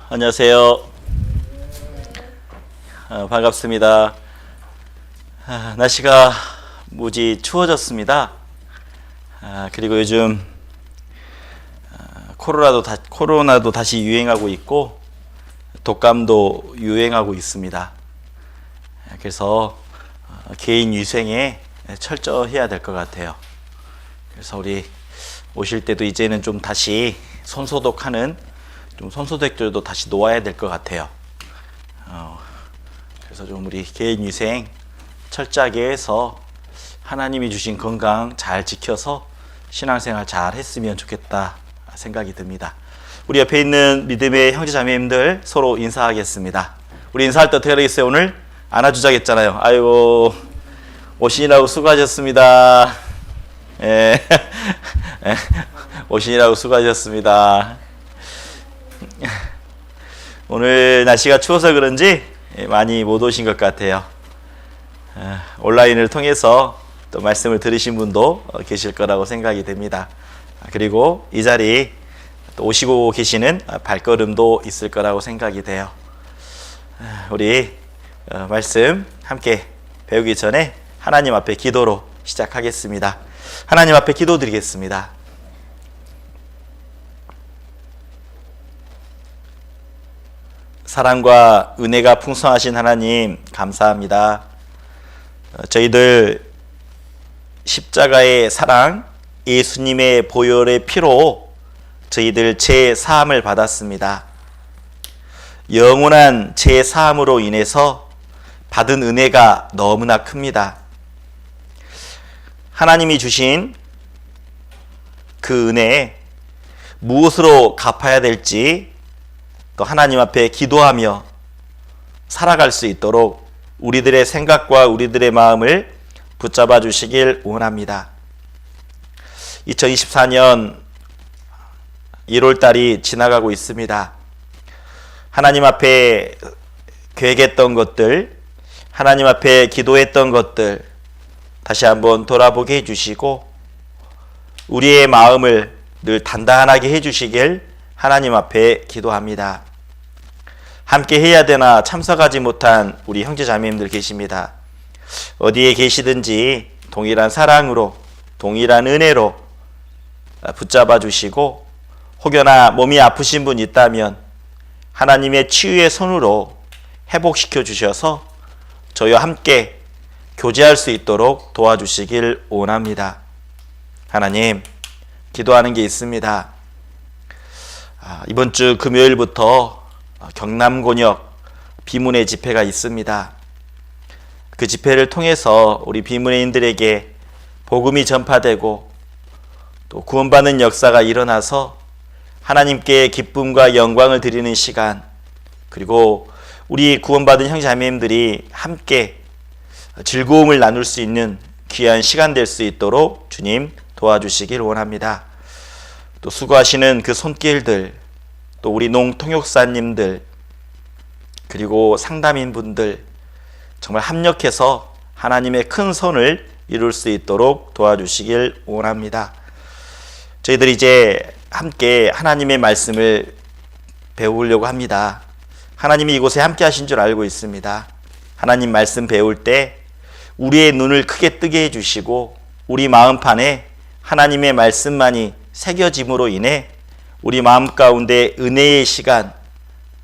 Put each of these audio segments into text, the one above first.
안녕하세요. 반갑습니다. 날씨가 무지 추워졌습니다. 그리고 요즘 코로나도 다시 유행하고 있고 독감도 유행하고 있습니다. 그래서 개인 위생에 철저해야 될 것 같아요. 그래서 우리 오실 때도 이제는 좀 다시 손소독하는 손소독들도 다시 놓아야 될 것 같아요. 그래서 좀 우리 개인 위생 철저하게 해서 하나님이 주신 건강 잘 지켜서 신앙생활 잘 했으면 좋겠다 생각이 듭니다. 우리 옆에 있는 믿음의 형제 자매님들 서로 인사하겠습니다. 우리 인사할 때 어떻게 하겠어요? 오늘 안아주자겠잖아요. 아이고 오시느라고 수고하셨습니다. 예. 오시느라고 수고하셨습니다. 오늘 날씨가 추워서 그런지 많이 못 오신 것 같아요. 온라인을 통해서 또 말씀을 들으신 분도 계실 거라고 생각이 됩니다. 그리고 이 자리 또 오시고 계시는 발걸음도 있을 거라고 생각이 돼요. 우리 말씀 함께 배우기 전에 하나님 앞에 기도로 시작하겠습니다. 하나님 앞에 기도드리겠습니다. 사랑과 은혜가 풍성하신 하나님 감사합니다. 저희들 십자가의 사랑, 예수님의 보혈의 피로 저희들 죄 사함을 받았습니다. 영원한 죄 사함으로 인해서 받은 은혜가 너무나 큽니다. 하나님이 주신 그 은혜에 무엇으로 갚아야 될지 또 하나님 앞에 기도하며 살아갈 수 있도록 우리들의 생각과 우리들의 마음을 붙잡아 주시길 원합니다. 2024년 1월달이 지나가고 있습니다. 하나님 앞에 계획했던 것들, 하나님 앞에 기도했던 것들 다시 한번 돌아보게 해주시고 우리의 마음을 늘 단단하게 해주시길 하나님 앞에 기도합니다. 함께 해야 되나 참석하지 못한 우리 형제 자매님들 계십니다. 어디에 계시든지 동일한 사랑으로 동일한 은혜로 붙잡아 주시고 혹여나 몸이 아프신 분 있다면 하나님의 치유의 손으로 회복시켜 주셔서 저희와 함께 교제할 수 있도록 도와주시길 원합니다. 하나님, 기도하는 게 있습니다. 이번 주 금요일부터 경남권역 비문의 집회가 있습니다. 그 집회를 통해서 우리 비문회인들에게 복음이 전파되고 또 구원받는 역사가 일어나서 하나님께 기쁨과 영광을 드리는 시간, 그리고 우리 구원받은 형제자매님들이 함께 즐거움을 나눌 수 있는 귀한 시간 될 수 있도록 주님 도와주시길 원합니다. 또 수고하시는 그 손길들, 또 우리 농통역사님들, 그리고 상담인분들 정말 합력해서 하나님의 큰 손을 이룰 수 있도록 도와주시길 원합니다. 저희들이 이제 함께 하나님의 말씀을 배우려고 합니다. 하나님이 이곳에 함께 하신 줄 알고 있습니다. 하나님 말씀 배울 때 우리의 눈을 크게 뜨게 해주시고 우리 마음판에 하나님의 말씀만이 새겨짐으로 인해 우리 마음 가운데 은혜의 시간,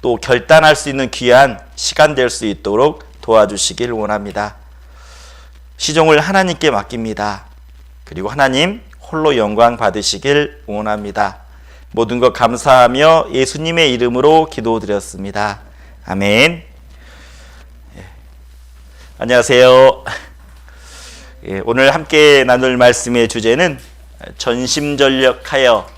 또 결단할 수 있는 귀한 시간 될 수 있도록 도와주시길 원합니다. 시종을 하나님께 맡깁니다. 그리고 하나님 홀로 영광 받으시길 원합니다. 모든 것 감사하며 예수님의 이름으로 기도드렸습니다. 아멘. 안녕하세요. 오늘 함께 나눌 말씀의 주제는 전심전력하여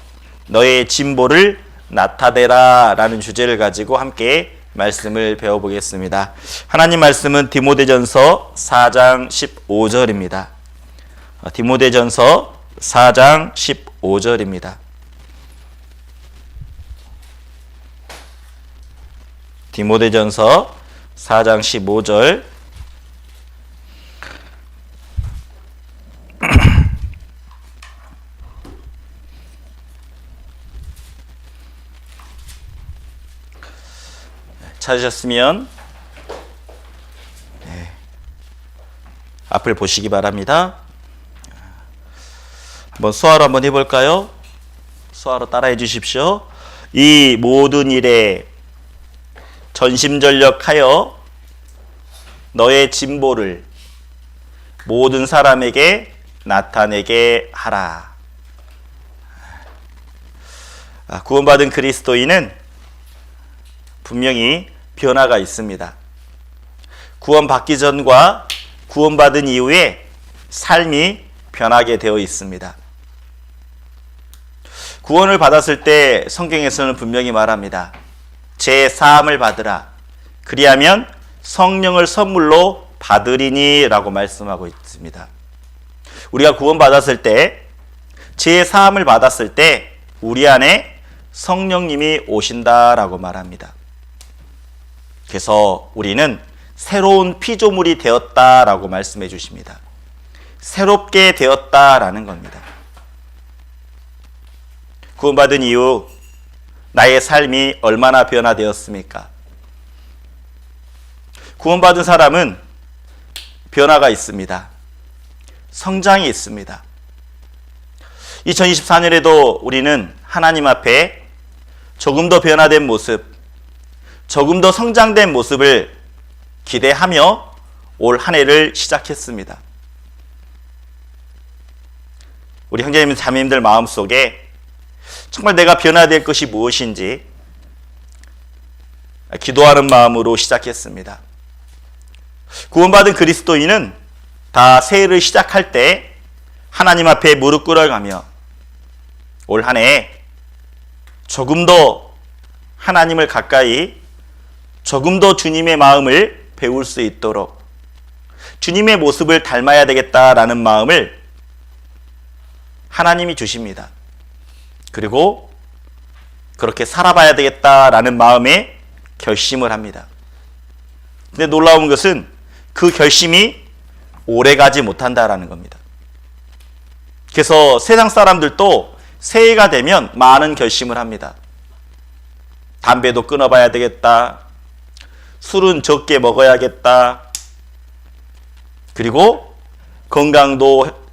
너의 진보를 나타내라 라는 주제를 가지고 함께 말씀을 배워보겠습니다. 하나님 말씀은 디모데전서 4장 15절입니다. 디모데전서 4장 15절입니다. 디모데전서 4장 15절. 찾으셨으면 앞을 보시기 바랍니다. 한번 수화로 한번 해볼까요? 수화로 따라해 주십시오. 이 모든 일에 전심전력하여 너의 진보를 모든 사람에게 나타내게 하라. 구원받은 그리스도인은 분명히 변화가 있습니다. 구원받기 전과 구원받은 이후에 삶이 변하게 되어 있습니다. 구원을 받았을 때 성경에서는 분명히 말합니다. 제 사함을 받으라. 그리하면 성령을 선물로 받으리니 라고 말씀하고 있습니다. 우리가 구원받았을 때, 제 사함을 받았을 때 우리 안에 성령님이 오신다라고 말합니다. 그래서 우리는 새로운 피조물이 되었다라고 말씀해 주십니다. 새롭게 되었다라는 겁니다. 구원받은 이후 나의 삶이 얼마나 변화되었습니까? 구원받은 사람은 변화가 있습니다. 성장이 있습니다. 2024년에도 우리는 하나님 앞에 조금 더 변화된 모습, 조금 더 성장된 모습을 기대하며 올 한 해를 시작했습니다. 우리 형제님, 자매님들 마음속에 정말 내가 변화될 것이 무엇인지 기도하는 마음으로 시작했습니다. 구원받은 그리스도인은 다 새해를 시작할 때 하나님 앞에 무릎 꿇어가며 올 한 해 조금 더 하나님을 가까이, 조금 더 주님의 마음을 배울 수 있도록 주님의 모습을 닮아야 되겠다라는 마음을 하나님이 주십니다. 그리고 그렇게 살아봐야 되겠다라는 마음에 결심을 합니다. 근데 놀라운 것은 그 결심이 오래가지 못한다라는 겁니다. 그래서 세상 사람들도 새해가 되면 많은 결심을 합니다. 담배도 끊어봐야 되겠다. 술은 적게 먹어야겠다. 그리고 건강도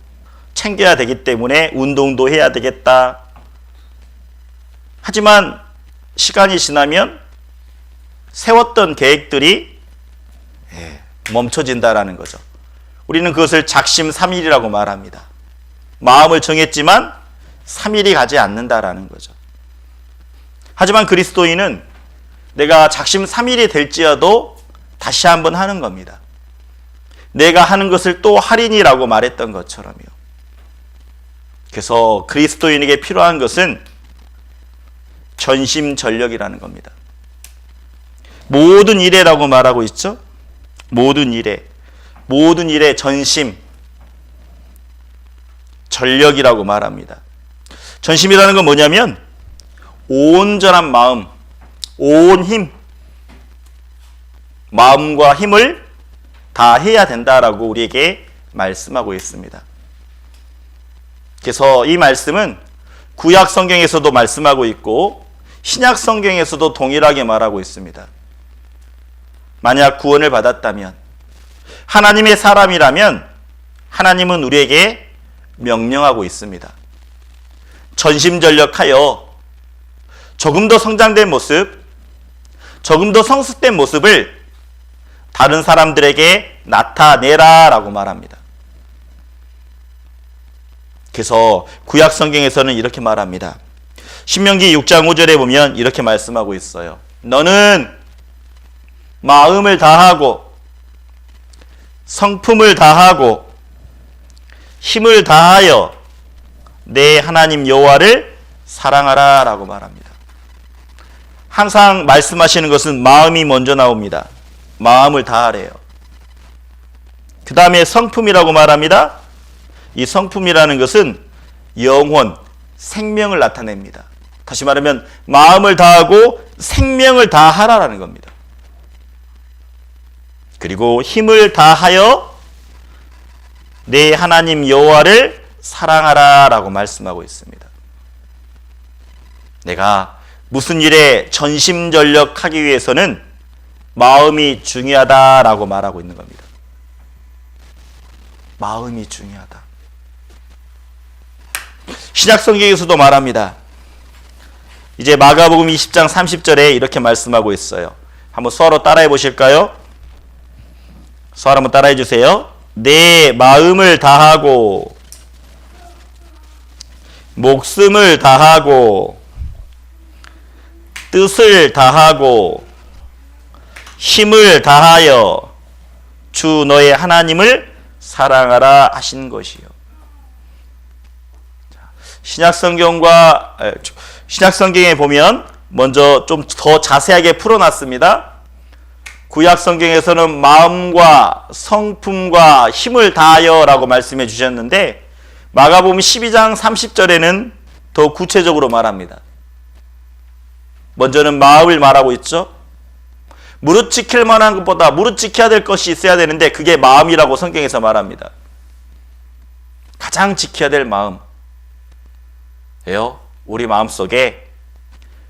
챙겨야 되기 때문에 운동도 해야 되겠다. 하지만 시간이 지나면 세웠던 계획들이 멈춰진다라는 거죠. 우리는 그것을 작심삼일이라고 말합니다. 마음을 정했지만 3일이 가지 않는다라는 거죠. 하지만 그리스도인은 내가 작심삼일이 될지라도 다시 한번 하는 겁니다. 내가 하는 것을 또 하리니라고 말했던 것처럼요. 그래서 그리스도인에게 필요한 것은 전심전력이라는 겁니다. 모든 일에라고 말하고 있죠. 모든 일에 전심, 전력이라고 말합니다. 전심이라는 건 뭐냐면 온전한 마음, 온 힘, 마음과 힘을 다 해야 된다라고 우리에게 말씀하고 있습니다. 그래서 이 말씀은 구약 성경에서도 말씀하고 있고 신약 성경에서도 동일하게 말하고 있습니다. 만약 구원을 받았다면, 하나님의 사람이라면 하나님은 우리에게 명령하고 있습니다. 전심전력하여 조금 더 성장된 모습, 조금 더 성숙된 모습을 다른 사람들에게 나타내라 라고 말합니다. 그래서 구약 성경에서는 이렇게 말합니다. 신명기 6장 5절에 보면 이렇게 말씀하고 있어요. 너는 마음을 다하고 성품을 다하고 힘을 다하여 내 하나님 여호와를 사랑하라 라고 말합니다. 항상 말씀하시는 것은 마음이 먼저 나옵니다. 마음을 다하래요. 그 다음에 성품이라고 말합니다. 이 성품이라는 것은 영혼, 생명을 나타냅니다. 다시 말하면 마음을 다하고 생명을 다하라라는 겁니다. 그리고 힘을 다하여 내 하나님 여호와를 사랑하라 라고 말씀하고 있습니다. 내가 무슨 일에 전심전력하기 위해서는 마음이 중요하다라고 말하고 있는 겁니다. 마음이 중요하다. 신약성경에서도 말합니다. 이제 마가복음 20장 30절에 이렇게 말씀하고 있어요. 한번 수화로 따라해 보실까요? 수화로 한번 따라해 주세요. 내 마음을 다하고 목숨을 다하고 뜻을 다하고 힘을 다하여 주 너의 하나님을 사랑하라 하신 것이요. 신약성경에 보면 먼저 좀 더 자세하게 풀어놨습니다. 구약성경에서는 마음과 성품과 힘을 다하여 라고 말씀해 주셨는데 마가복음 12장 30절에는 더 구체적으로 말합니다. 먼저는 마음을 말하고 있죠. 무릇 지킬 만한 것보다 무릇 지켜야 될 것이 있어야 되는데 그게 마음이라고 성경에서 말합니다. 가장 지켜야 될 마음. 예요? 우리 마음속에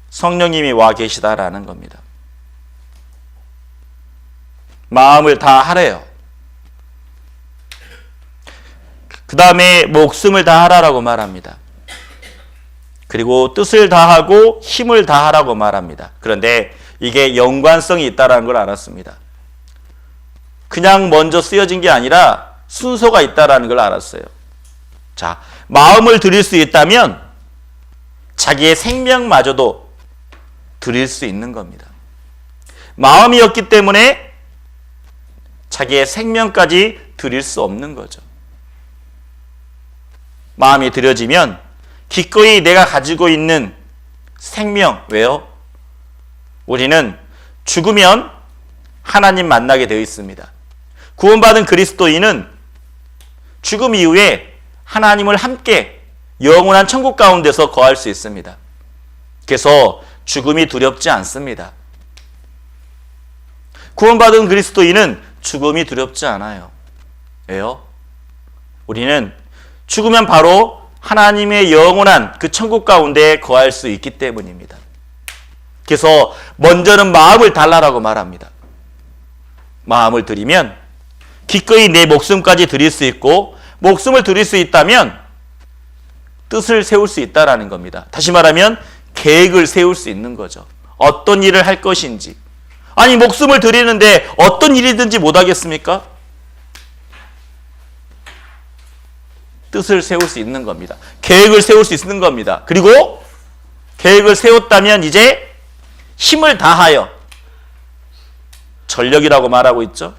성령님이 와 계시다라는 겁니다. 마음을 다 하래요. 그 다음에 목숨을 다하라고 말합니다. 그리고 뜻을 다하고 힘을 다하라고 말합니다. 그런데 이게 연관성이 있다는 걸 알았습니다. 그냥 먼저 쓰여진 게 아니라 순서가 있다는 걸 알았어요. 자, 마음을 드릴 수 있다면 자기의 생명마저도 드릴 수 있는 겁니다. 마음이었기 때문에 자기의 생명까지 드릴 수 없는 거죠. 마음이 드려지면 기꺼이 내가 가지고 있는 생명, 왜요? 우리는 죽으면 하나님 만나게 되어 있습니다. 구원받은 그리스도인은 죽음 이후에 하나님을 함께 영원한 천국 가운데서 거할 수 있습니다. 그래서 죽음이 두렵지 않습니다. 구원받은 그리스도인은 죽음이 두렵지 않아요. 왜요? 우리는 죽으면 바로 하나님의 영원한 그 천국 가운데 거할 수 있기 때문입니다. 그래서 먼저는 마음을 달라라고 말합니다. 마음을 드리면 기꺼이 내 목숨까지 드릴 수 있고 목숨을 드릴 수 있다면 뜻을 세울 수 있다라는 겁니다. 다시 말하면 계획을 세울 수 있는 거죠. 어떤 일을 할 것인지. 아니 목숨을 드리는데 어떤 일이든지 못하겠습니까? 뜻을 세울 수 있는 겁니다. 계획을 세울 수 있는 겁니다. 그리고 계획을 세웠다면 이제 힘을 다하여 전력이라고 말하고 있죠.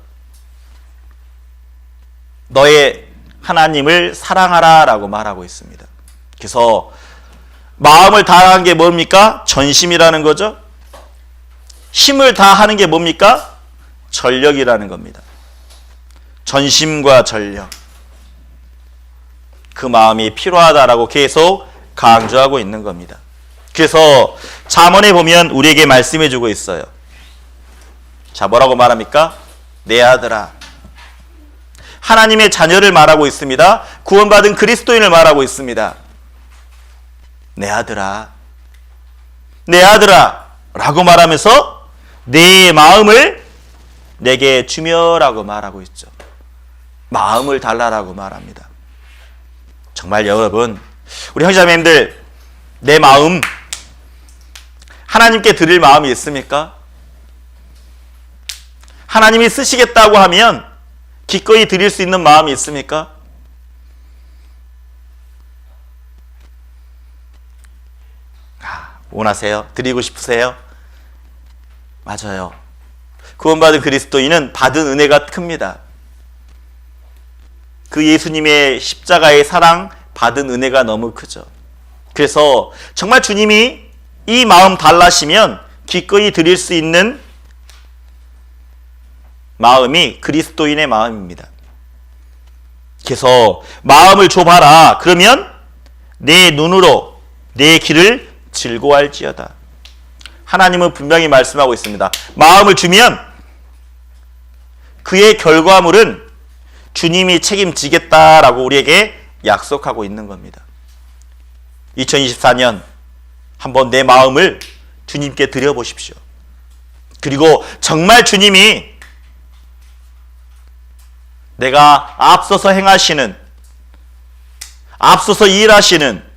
너의 하나님을 사랑하라 라고 말하고 있습니다. 그래서 마음을 다하는 게 뭡니까? 전심이라는 거죠. 힘을 다하는 게 뭡니까? 전력이라는 겁니다. 전심과 전력. 그 마음이 필요하다라고 계속 강조하고 있는 겁니다. 그래서 잠언에 보면 우리에게 말씀해 주고 있어요. 자, 뭐라고 말합니까? 내 아들아. 하나님의 자녀를 말하고 있습니다. 구원받은 그리스도인을 말하고 있습니다. 내 아들아. 내 아들아 라고 말하면서 내 마음을 내게 주며라고 말하고 있죠. 마음을 달라라고 말합니다. 정말 여러분, 우리 형제자매님들, 내 마음 하나님께 드릴 마음이 있습니까? 하나님이 쓰시겠다고 하면 기꺼이 드릴 수 있는 마음이 있습니까? 원하세요? 드리고 싶으세요? 맞아요. 구원받은 그리스도인은 받은 은혜가 큽니다. 그 예수님의 십자가의 사랑 받은 은혜가 너무 크죠. 그래서 정말 주님이 이 마음 달라시면 기꺼이 드릴 수 있는 마음이 그리스도인의 마음입니다. 그래서 마음을 줘봐라. 그러면 내 눈으로 내 길을 즐거워할지어다. 하나님은 분명히 말씀하고 있습니다. 마음을 주면 그의 결과물은 주님이 책임지겠다라고 우리에게 약속하고 있는 겁니다. 2024년 한번 내 마음을 주님께 드려보십시오. 그리고 정말 주님이 내가 앞서서 행하시는, 앞서서 일하시는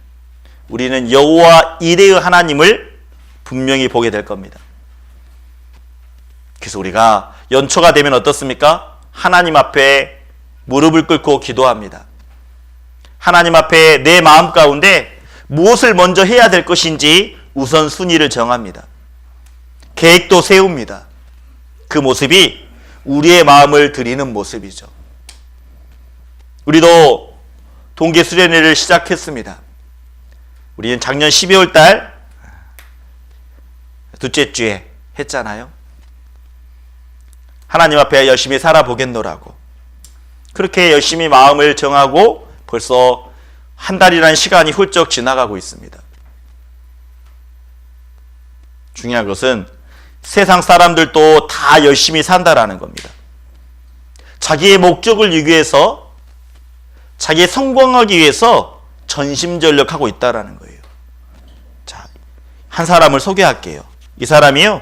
우리는 여호와 이레의 하나님을 분명히 보게 될 겁니다. 그래서 우리가 연초가 되면 어떻습니까? 하나님 앞에 무릎을 꿇고 기도합니다. 하나님 앞에 내 마음 가운데 무엇을 먼저 해야 될 것인지 우선순위를 정합니다. 계획도 세웁니다. 그 모습이 우리의 마음을 드리는 모습이죠. 우리도 동계 수련회를 시작했습니다. 우리는 작년 12월 달 둘째 주에 했잖아요. 하나님 앞에 열심히 살아보겠노라고. 그렇게 열심히 마음을 정하고 벌써 한 달이라는 시간이 훌쩍 지나가고 있습니다. 중요한 것은 세상 사람들도 다 열심히 산다라는 겁니다. 자기의 목적을 이루기 위해서, 자기의 성공하기 위해서 전심전력하고 있다라는 거예요. 자, 한 사람을 소개할게요. 이 사람이요,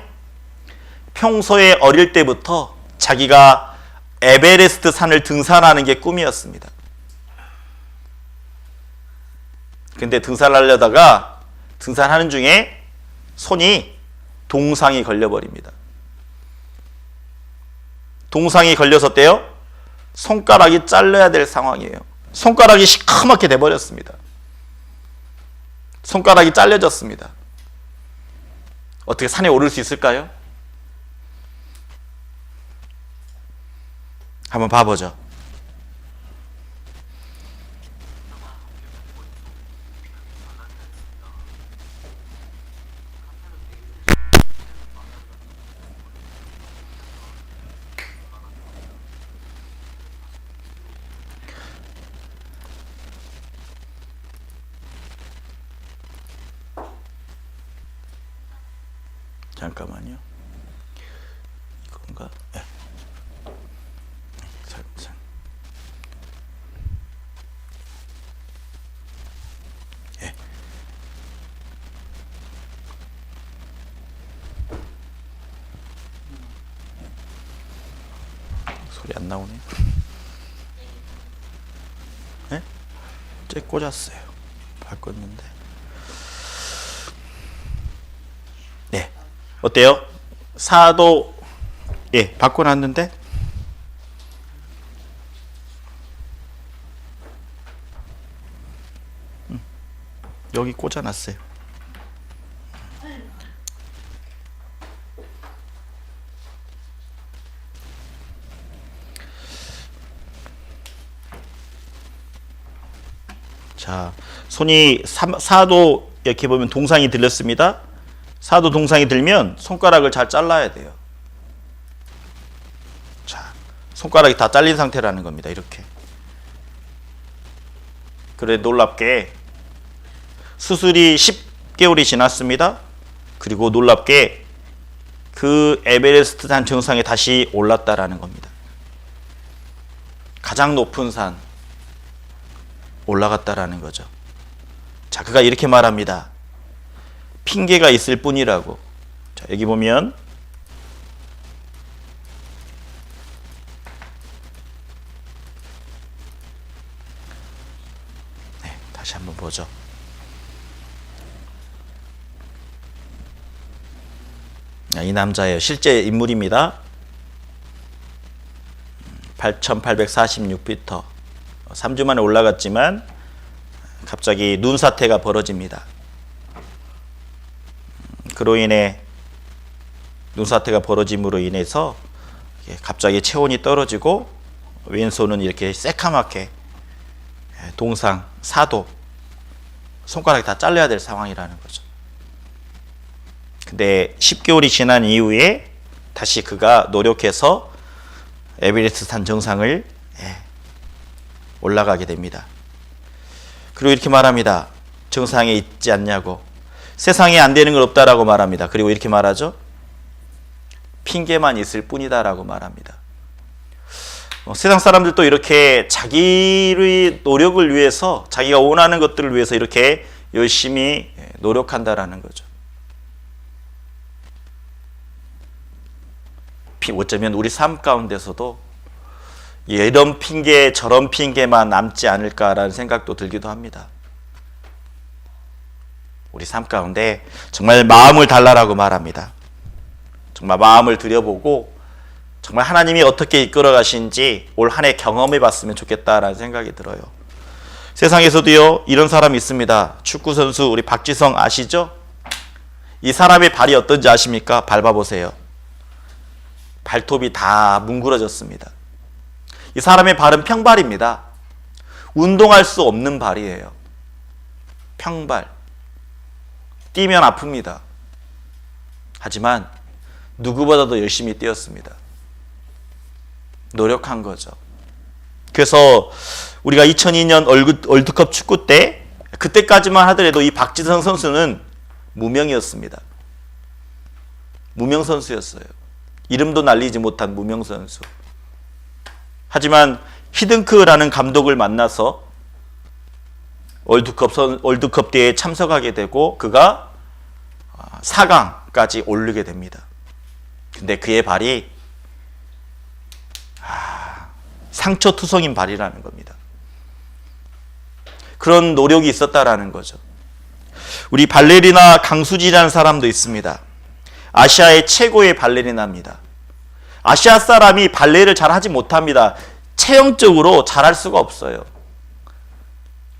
평소에 어릴 때부터 자기가 에베레스트 산을 등산하는 게 꿈이었습니다. 근데 등산하려다가 등산하는 중에 손이 동상이 걸려버립니다. 동상이 걸려서 손가락이 잘려야 될 상황이에요. 손가락이 시커멓게 돼버렸습니다. 손가락이 잘려졌습니다. 어떻게 산에 오를 수 있을까요? 한번 봐보죠. 잠깐만요. 이건가? 네. 예. 소리 안 나오네. 네? 쟤 꽂았어요. 바꿨는데. 네. 어때요? 사도, 예, 바꿔놨는데 여기 꽂아놨어요. 자, 손이 사도 이렇게 보면 동상이 들렸습니다. 사도 동상이 들면 손가락을 잘 잘라야 돼요. 자, 손가락이 다 잘린 상태라는 겁니다. 이렇게. 그래, 놀랍게 수술이 10개월이 지났습니다. 그리고 놀랍게 그 에베레스트 산 정상에 다시 올랐다라는 겁니다. 가장 높은 산 올라갔다라는 거죠. 자, 그가 이렇게 말합니다. 핑계가 있을 뿐이라고. 자, 여기 보면 네, 다시 한번 보죠. 이 남자예요. 실제 인물입니다. 8,846피터. 3주 만에 올라갔지만 갑자기 눈사태가 벌어집니다. 그로 인해 눈사태가 벌어짐으로 인해서 갑자기 체온이 떨어지고 왼손은 이렇게 새카맣게 동상, 사도, 손가락이 다 잘려야 될 상황이라는 거죠. 근데 10개월이 지난 이후에 다시 그가 노력해서 에베레스트 산 정상을 올라가게 됩니다. 그리고 이렇게 말합니다. 정상에 있지 않냐고. 세상에 안 되는 건 없다라고 말합니다. 그리고 이렇게 말하죠. 핑계만 있을 뿐이다라고 말합니다. 세상 사람들도 이렇게 자기의 노력을 위해서, 자기가 원하는 것들을 위해서 이렇게 열심히 노력한다라는 거죠. 어쩌면 우리 삶 가운데서도 이런 핑계 저런 핑계만 남지 않을까라는 생각도 들기도 합니다. 우리 삶 가운데 정말 마음을 달라라고 말합니다. 정말 마음을 들여보고 정말 하나님이 어떻게 이끌어 가신지 올 한 해 경험해 봤으면 좋겠다라는 생각이 들어요. 세상에서도요 이런 사람이 있습니다. 축구선수 우리 박지성 아시죠? 이 사람의 발이 어떤지 아십니까? 밟아보세요. 발톱이 다 뭉그러졌습니다. 이 사람의 발은 평발입니다. 운동할 수 없는 발이에요. 평발. 뛰면 아픕니다. 하지만 누구보다도 열심히 뛰었습니다. 노력한 거죠. 그래서 우리가 2002년 월드컵 축구 때 그때까지만 하더라도 이 박지성 선수는 무명이었습니다. 무명 선수였어요. 이름도 날리지 못한 무명 선수. 하지만 히든크라는 감독을 만나서 월드컵 대회에 참석하게 되고 그가 4강까지 오르게 됩니다. 근데 그의 발이 상처투성인 발이라는 겁니다. 그런 노력이 있었다라는 거죠. 우리 발레리나 강수지라는 사람도 있습니다. 아시아의 최고의 발레리나입니다. 아시아 사람이 발레를 잘 하지 못합니다. 체형적으로 잘할 수가 없어요.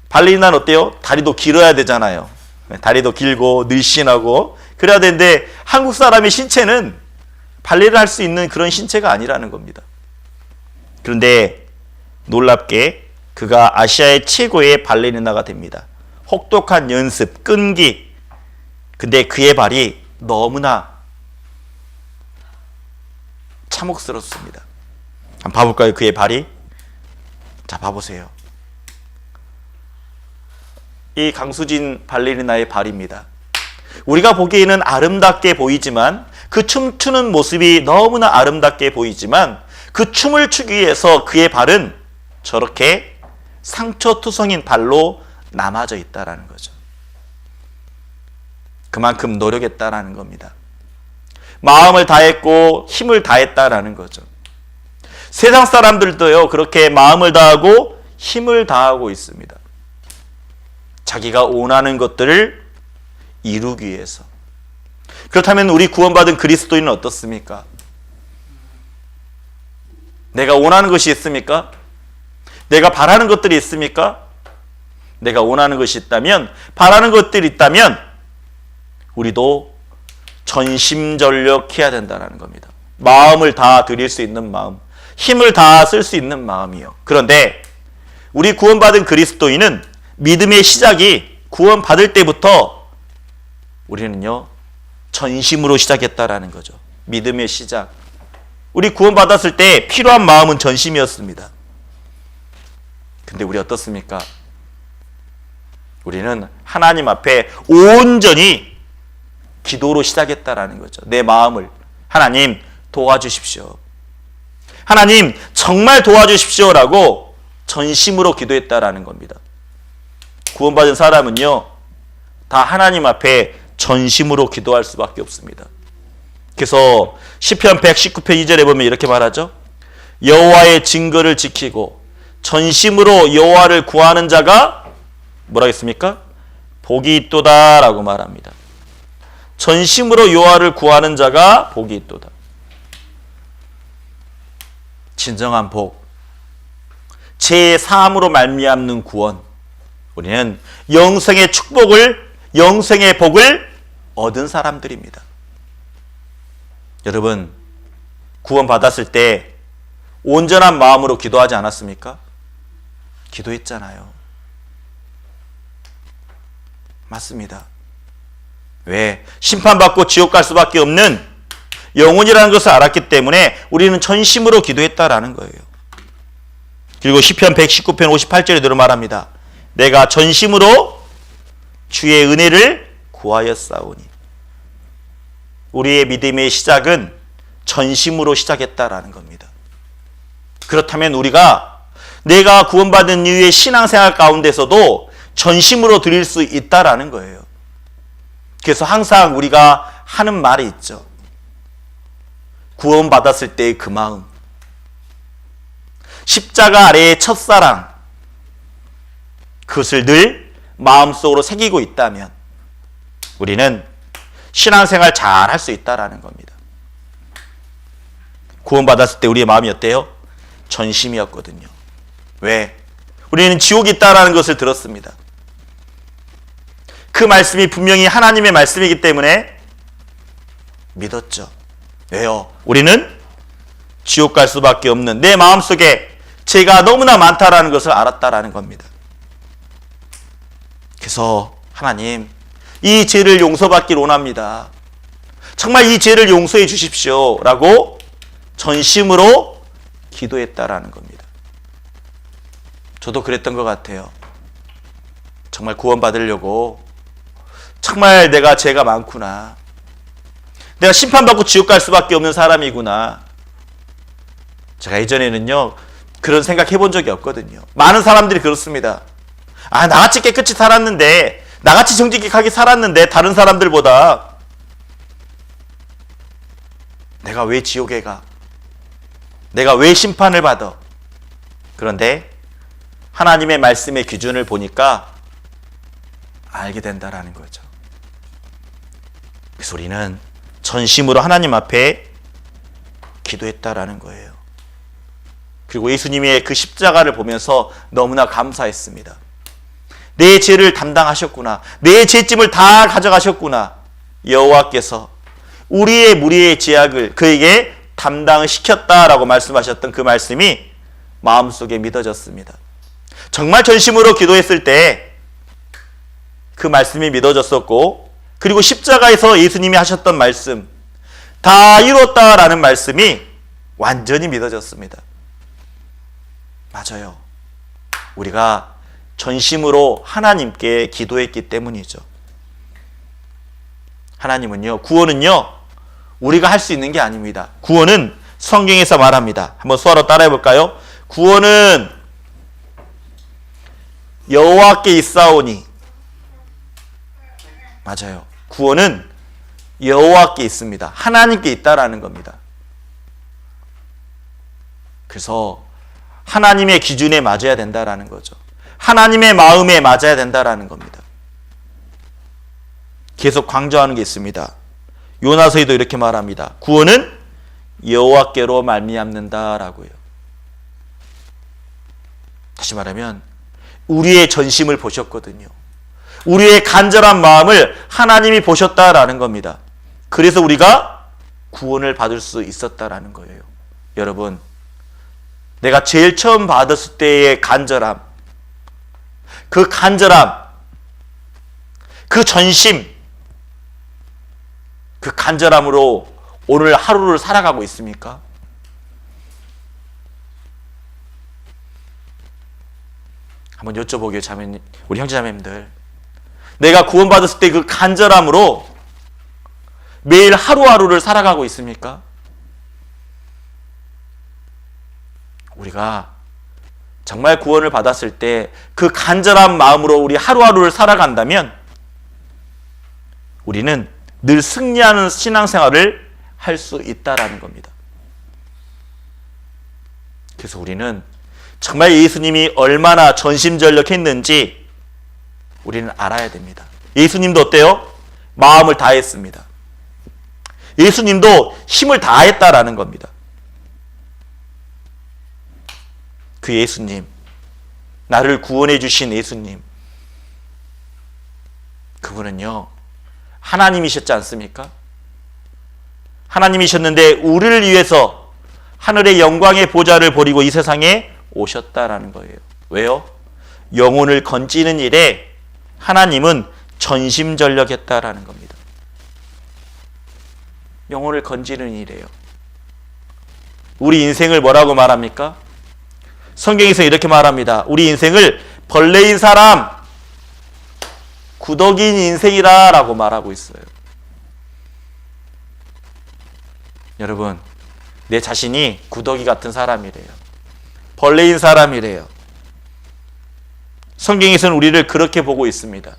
발레리나는 어때요? 다리도 길어야 되잖아요. 다리도 길고 늘씬하고 그래야 되는데 한국 사람의 신체는 발레를 할 수 있는 그런 신체가 아니라는 겁니다. 그런데 놀랍게 그가 아시아의 최고의 발레리나가 됩니다. 혹독한 연습, 끈기. 근데 그의 발이 너무나 참혹스럽습니다. 한번 봐볼까요? 그의 발이. 자, 봐보세요. 이 강수진 발레리나의 발입니다. 우리가 보기에는 아름답게 보이지만 그 춤추는 모습이 너무나 아름답게 보이지만 그 춤을 추기 위해서 그의 발은 저렇게 상처투성인 발로 남아져 있다라는 거죠. 그만큼 노력했다라는 겁니다. 마음을 다했고 힘을 다했다라는 거죠. 세상 사람들도요 그렇게 마음을 다하고 힘을 다하고 있습니다. 자기가 원하는 것들을 이루기 위해서. 그렇다면 우리 구원받은 그리스도인은 어떻습니까? 내가 원하는 것이 있습니까? 내가 바라는 것들이 있습니까? 내가 원하는 것이 있다면, 바라는 것들이 있다면 우리도 전심전력해야 된다는 겁니다. 마음을 다 드릴 수 있는 마음, 힘을 다 쓸 수 있는 마음이요. 그런데 우리 구원받은 그리스도인은 믿음의 시작이 구원받을 때부터 우리는요 전심으로 시작했다라는 거죠. 믿음의 시작. 우리 구원받았을 때 필요한 마음은 전심이었습니다. 근데 우리 어떻습니까? 우리는 하나님 앞에 온전히 기도로 시작했다라는 거죠. 내 마음을 하나님 도와주십시오. 하나님 정말 도와주십시오라고 전심으로 기도했다라는 겁니다. 구원받은 사람은요 다 하나님 앞에 전심으로 기도할 수밖에 없습니다. 그래서 시편 119편 2절에 보면 이렇게 말하죠. 여호와의 증거를 지키고 전심으로 여호와를 구하는 자가 뭐라 했습니까? 복이 있도다 라고 말합니다. 전심으로 여호와를 구하는 자가 복이 있도다. 진정한 복, 죄의 사함으로 말미암는 구원. 우리는 영생의 축복을, 영생의 복을 얻은 사람들입니다. 여러분, 구원받았을 때 온전한 마음으로 기도하지 않았습니까? 기도했잖아요. 맞습니다. 왜? 심판받고 지옥 갈 수밖에 없는 영혼이라는 것을 알았기 때문에 우리는 전심으로 기도했다라는 거예요. 그리고 시편 119편 58절에 들어 말합니다. 내가 전심으로 주의 은혜를 구하였사오니. 우리의 믿음의 시작은 전심으로 시작했다라는 겁니다. 그렇다면 우리가 내가 구원받은 이후의 신앙생활 가운데서도 전심으로 드릴 수 있다라는 거예요. 그래서 항상 우리가 하는 말이 있죠. 구원받았을 때의 그 마음, 십자가 아래의 첫사랑, 그것을 늘 마음속으로 새기고 있다면 우리는 신앙생활 잘 할 수 있다라는 겁니다. 구원받았을 때 우리의 마음이 어때요? 전심이었거든요. 왜? 우리는 지옥이 있다라는 것을 들었습니다. 그 말씀이 분명히 하나님의 말씀이기 때문에 믿었죠. 왜요? 우리는 지옥 갈 수밖에 없는 내 마음속에 죄가 너무나 많다라는 것을 알았다라는 겁니다. 그래서 하나님, 이 죄를 용서받기를 원합니다. 정말 이 죄를 용서해 주십시오 라고 전심으로 기도했다라는 겁니다. 저도 그랬던 것 같아요. 정말 구원받으려고 정말 내가 죄가 많구나, 내가 심판받고 지옥 갈 수밖에 없는 사람이구나. 제가 예전에는요 그런 생각 해본 적이 없거든요. 많은 사람들이 그렇습니다. 아, 나같이 깨끗이 살았는데, 나같이 정직하게 살았는데 다른 사람들보다 내가 왜 지옥에 가? 내가 왜 심판을 받아? 그런데 하나님의 말씀의 기준을 보니까 알게 된다라는 거죠. 그래서 우리는 전심으로 하나님 앞에 기도했다라는 거예요. 그리고 예수님의 그 십자가를 보면서 너무나 감사했습니다. 내 죄를 담당하셨구나. 내 죄짐을 다 가져가셨구나. 여호와께서 우리의 무리의 죄악을 그에게 담당시켰다라고 말씀하셨던 그 말씀이 마음속에 믿어졌습니다. 정말 전심으로 기도했을 때 그 말씀이 믿어졌었고, 그리고 십자가에서 예수님이 하셨던 말씀, 다 이뤘다라는 말씀이 완전히 믿어졌습니다. 맞아요. 우리가 전심으로 하나님께 기도했기 때문이죠. 하나님은요, 구원은요, 우리가 할 수 있는 게 아닙니다. 구원은 성경에서 말합니다. 한번 수화로 따라해 볼까요? 구원은 여호와께 있사오니. 맞아요. 구원은 여호와께 있습니다. 하나님께 있다라는 겁니다. 그래서 하나님의 기준에 맞아야 된다라는 거죠. 하나님의 마음에 맞아야 된다라는 겁니다. 계속 강조하는 게 있습니다. 요나서에도 이렇게 말합니다. 구원은 여호와께로 말미암는다라고요. 다시 말하면 우리의 전심을 보셨거든요. 우리의 간절한 마음을 하나님이 보셨다라는 겁니다. 그래서 우리가 구원을 받을 수 있었다라는 거예요. 여러분, 내가 제일 처음 받았을 때의 간절함, 그 간절함, 그 전심, 그 간절함으로 오늘 하루를 살아가고 있습니까? 한번 여쭤보게요, 자매님, 우리 형제자매님들. 내가 구원받았을 때 그 간절함으로 매일 하루하루를 살아가고 있습니까? 우리가 정말 구원을 받았을 때 그 간절한 마음으로 우리 하루하루를 살아간다면 우리는 늘 승리하는 신앙생활을 할 수 있다라는 겁니다. 그래서 우리는 정말 예수님이 얼마나 전심전력했는지 우리는 알아야 됩니다. 예수님도 어때요? 마음을 다했습니다. 예수님도 힘을 다했다라는 겁니다. 그 예수님, 나를 구원해 주신 예수님, 그분은요 하나님이셨지 않습니까? 하나님이셨는데 우리를 위해서 하늘의 영광의 보좌를 버리고 이 세상에 오셨다라는 거예요. 왜요? 영혼을 건지는 일에 하나님은 전심전력했다라는 겁니다. 영혼을 건지는 일이에요. 우리 인생을 뭐라고 말합니까? 성경에서 이렇게 말합니다. 우리 인생을 벌레인 사람, 구더기인 인생이라 라고 말하고 있어요. 여러분, 내 자신이 구더기 같은 사람이래요. 벌레인 사람이래요. 성경에서는 우리를 그렇게 보고 있습니다.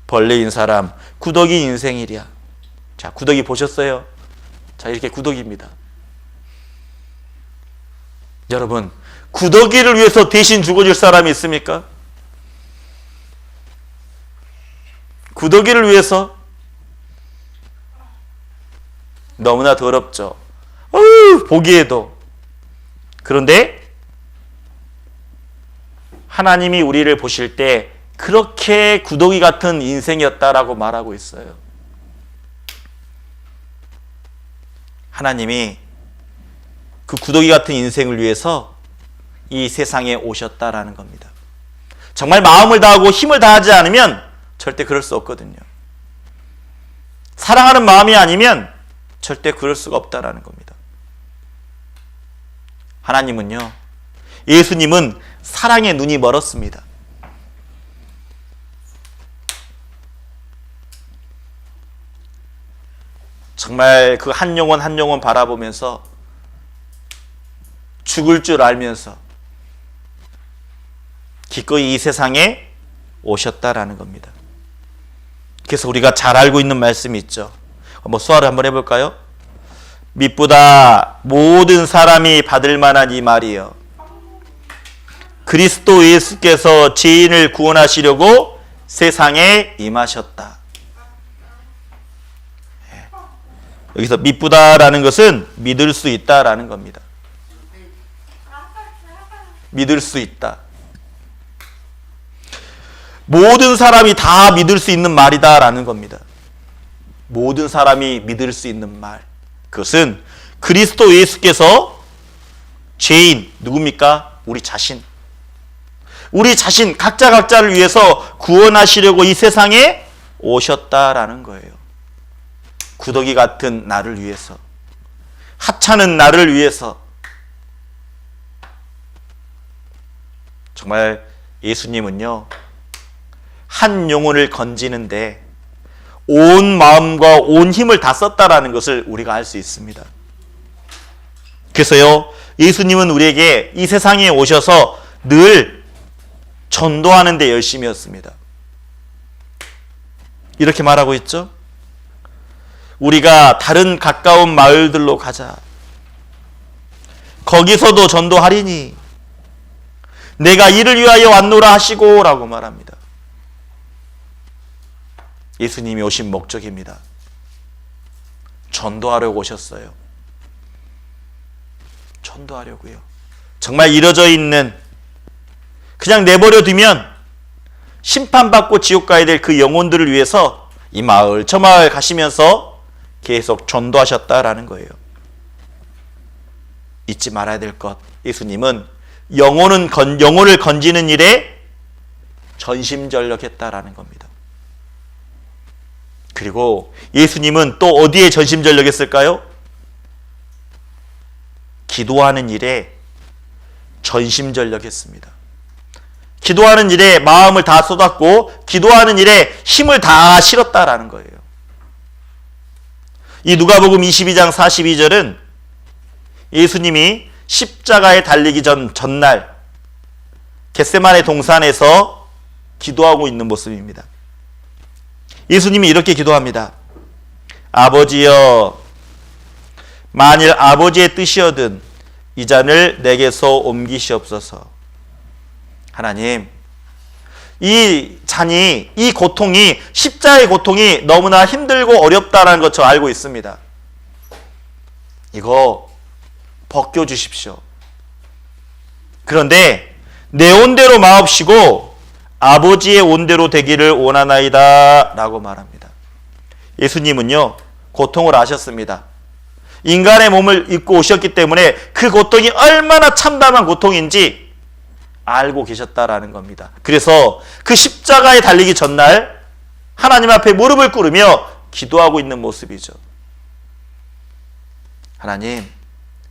벌레인 사람, 구더기 인생이랴. 자, 구더기 보셨어요? 자, 이렇게 구더기입니다. 여러분, 구더기를 위해서 대신 죽어줄 사람이 있습니까? 구더기를 위해서? 너무나 더럽죠. 보기에도. 그런데 하나님이 우리를 보실 때 그렇게 구더기 같은 인생이었다라고 말하고 있어요. 하나님이 그 구더기 같은 인생을 위해서 이 세상에 오셨다라는 겁니다. 정말 마음을 다하고 힘을 다하지 않으면 절대 그럴 수 없거든요. 사랑하는 마음이 아니면 절대 그럴 수가 없다라는 겁니다. 하나님은요, 예수님은 사랑의 눈이 멀었습니다. 정말 그 한 영혼 한 영혼 바라보면서 죽을 줄 알면서 기꺼이 이 세상에 오셨다라는 겁니다. 그래서 우리가 잘 알고 있는 말씀이 있죠. 한번 수화를 한번 해볼까요? 믿보다 모든 사람이 받을 만한 이 말이요, 그리스도 예수께서 죄인을 구원하시려고 세상에 임하셨다. 여기서 믿보다라는 것은 믿을 수 있다라는 겁니다. 믿을 수 있다. 모든 사람이 다 믿을 수 있는 말이다라는 겁니다. 모든 사람이 믿을 수 있는 말. 그것은 그리스도 예수께서 죄인, 누굽니까? 우리 자신. 우리 자신, 각자를 위해서 구원하시려고 이 세상에 오셨다라는 거예요. 구더기 같은 나를 위해서, 하찮은 나를 위해서. 정말 예수님은요, 한 영혼을 건지는데 온 마음과 온 힘을 다 썼다라는 것을 우리가 알 수 있습니다. 그래서요, 예수님은 우리에게 이 세상에 오셔서 늘 전도하는 데 열심이었습니다. 이렇게 말하고 있죠. 우리가 다른 가까운 마을들로 가자. 거기서도 전도하리니 내가 이를 위하여 왔노라 하시고 라고 말합니다. 예수님이 오신 목적입니다. 전도하려고 오셨어요. 전도하려고요. 정말 이뤄져 있는, 그냥 내버려 두면 심판받고 지옥 가야 될 그 영혼들을 위해서 이 마을 저 마을 가시면서 계속 전도하셨다라는 거예요. 잊지 말아야 될 것, 예수님은 영혼을 건지는 일에 전심전력했다라는 겁니다. 그리고 예수님은 또 어디에 전심전력했을까요? 기도하는 일에 전심전력했습니다. 기도하는 일에 마음을 다 쏟았고 기도하는 일에 힘을 다 실었다라는 거예요. 이 누가복음 22장 42절은 예수님이 십자가에 달리기 전날 겟세마네 동산에서 기도하고 있는 모습입니다. 예수님이 이렇게 기도합니다. 아버지여, 만일 아버지의 뜻이어든 이 잔을 내게서 옮기시옵소서. 하나님, 이 잔이, 이 고통이, 십자가의 고통이 너무나 힘들고 어렵다는 것 저 알고 있습니다. 이거 벗겨주십시오. 그런데 내 온대로 마옵시고 아버지의 온대로 되기를 원하나이다 라고 말합니다. 예수님은요, 고통을 아셨습니다. 인간의 몸을 입고 오셨기 때문에 그 고통이 얼마나 참담한 고통인지 알고 계셨다라는 겁니다. 그래서 그 십자가에 달리기 전날 하나님 앞에 무릎을 꿇으며 기도하고 있는 모습이죠. 하나님,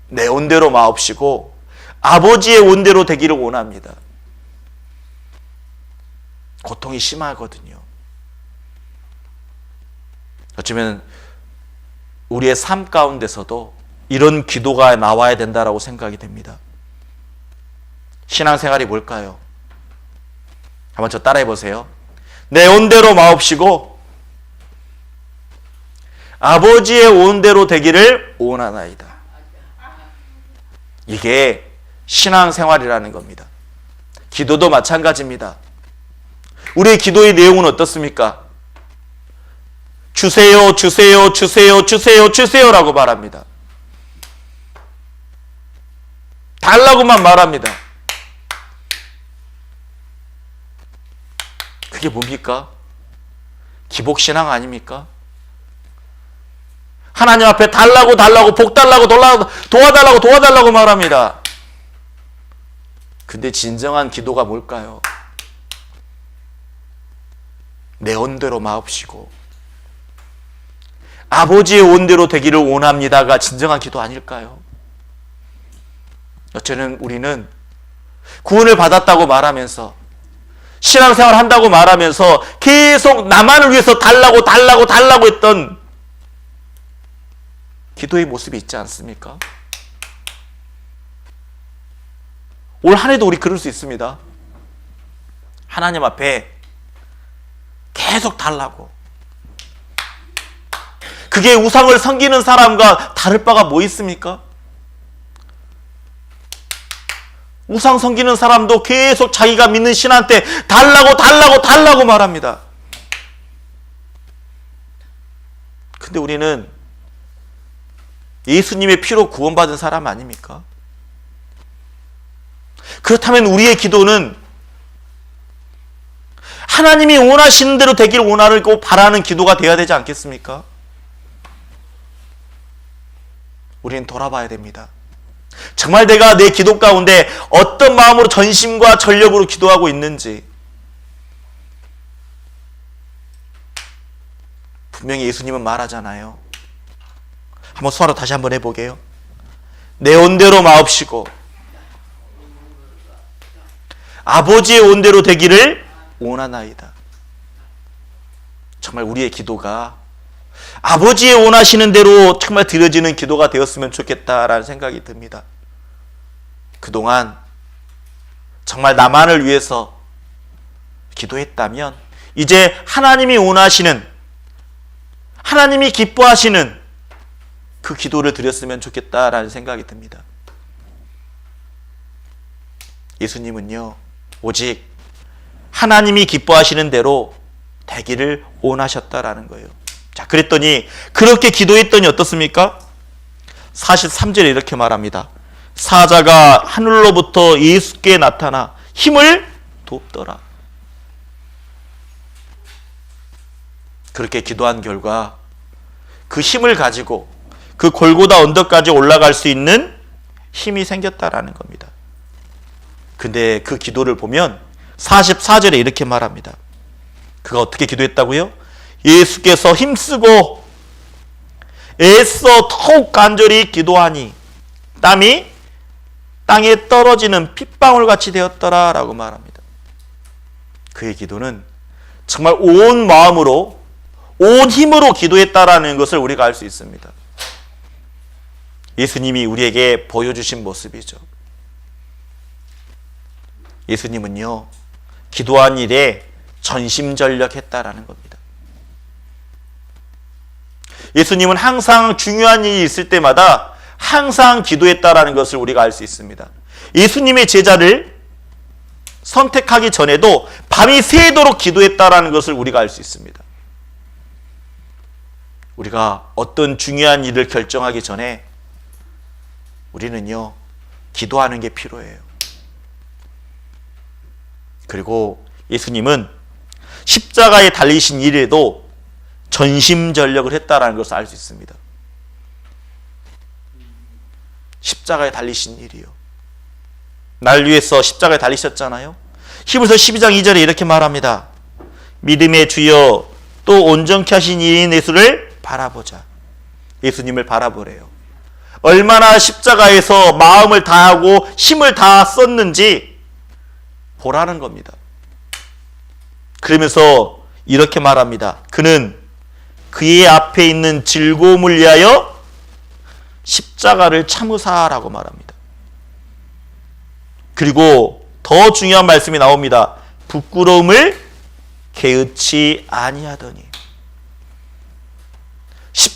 내 온대로 마옵시고 아버지의 온대로 되기를 원합니다. 고통이 심하거든요. 어쩌면 우리의 삶 가운데서도 이런 기도가 나와야 된다라고 생각이 됩니다. 신앙생활이 뭘까요? 한번 저 따라해 보세요. 내 온대로 마옵시고 아버지의 온대로 되기를 원하나이다. 이게 신앙생활이라는 겁니다. 기도도 마찬가지입니다. 우리의 기도의 내용은 어떻습니까? 주세요, 주세요, 주세요, 주세요, 주세요라고 말합니다. 달라고만 말합니다. 그게 뭡니까? 기복신앙 아닙니까? 하나님 앞에 달라고 달라고 복 달라고 도와달라고 도와달라고 말합니다. 근데 진정한 기도가 뭘까요? 내 온대로 마옵시고 아버지의 온대로 되기를 원합니다가 진정한 기도 아닐까요? 어쩌면 우리는 구원을 받았다고 말하면서 신앙생활 한다고 말하면서 계속 나만을 위해서 달라고 달라고 달라고 했던 기도의 모습이 있지 않습니까? 올 한 해도 우리 그럴 수 있습니다. 하나님 앞에 계속 달라고. 그게 우상을 섬기는 사람과 다를 바가 뭐 있습니까? 우상 섬기는 사람도 계속 자기가 믿는 신한테 달라고 달라고 달라고 말합니다. 근데 우리는 예수님의 피로 구원받은 사람 아닙니까? 그렇다면 우리의 기도는 하나님이 원하시는 대로 되길 원하고 바라는 기도가 되어야 되지 않겠습니까? 우리는 돌아봐야 됩니다. 정말 내가 내 기도 가운데 어떤 마음으로 전심과 전력으로 기도하고 있는지. 분명히 예수님은 말하잖아요. 한번 수화로 다시 한번 해보게요. 내 온대로 마옵시고 아버지의 온대로 되기를 원하나이다. 정말 우리의 기도가 아버지의 원하시는 대로 정말 드려지는 기도가 되었으면 좋겠다라는 생각이 듭니다. 그동안 정말 나만을 위해서 기도했다면 이제 하나님이 원하시는, 하나님이 기뻐하시는 그 기도를 드렸으면 좋겠다라는 생각이 듭니다. 예수님은요, 오직 하나님이 기뻐하시는 대로 되기를 원하셨다라는 거예요. 자, 그랬더니 그렇게 기도했더니 어떻습니까? 43절에 이렇게 말합니다. 사자가 하늘로부터 예수께 나타나 힘을 돕더라. 그렇게 기도한 결과 그 힘을 가지고 그 골고다 언덕까지 올라갈 수 있는 힘이 생겼다라는 겁니다. 근데 그 기도를 보면 44절에 이렇게 말합니다. 그가 어떻게 기도했다고요? 예수께서 힘쓰고 애써 더욱 간절히 기도하니 땀이 땅에 떨어지는 핏방울 같이 되었더라 라고 말합니다. 그의 기도는 정말 온 마음으로 온 힘으로 기도했다라는 것을 우리가 알 수 있습니다. 예수님이 우리에게 보여주신 모습이죠. 예수님은요, 기도한 일에 전심전력했다라는 겁니다. 예수님은 항상 중요한 일이 있을 때마다 항상 기도했다라는 것을 우리가 알 수 있습니다. 예수님의 제자를 선택하기 전에도 밤이 새도록 기도했다라는 것을 우리가 알 수 있습니다. 우리가 어떤 중요한 일을 결정하기 전에 우리는요, 기도하는 게 필요해요. 그리고 예수님은 십자가에 달리신 일에도 전심전력을 했다라는 것을 알 수 있습니다. 십자가에 달리신 일이요. 날 위해서 십자가에 달리셨잖아요. 히브리서 12장 2절에 이렇게 말합니다. 믿음의 주여 또 온전케 하신 이인 예수를 바라보자. 예수님을 바라보래요. 얼마나 십자가에서 마음을 다하고 힘을 다 썼는지 보라는 겁니다. 그러면서 이렇게 말합니다. 그는 그의 앞에 있는 즐거움을 위하여 십자가를 참으사라고 말합니다. 그리고 더 중요한 말씀이 나옵니다. 부끄러움을 개의치 아니하더니.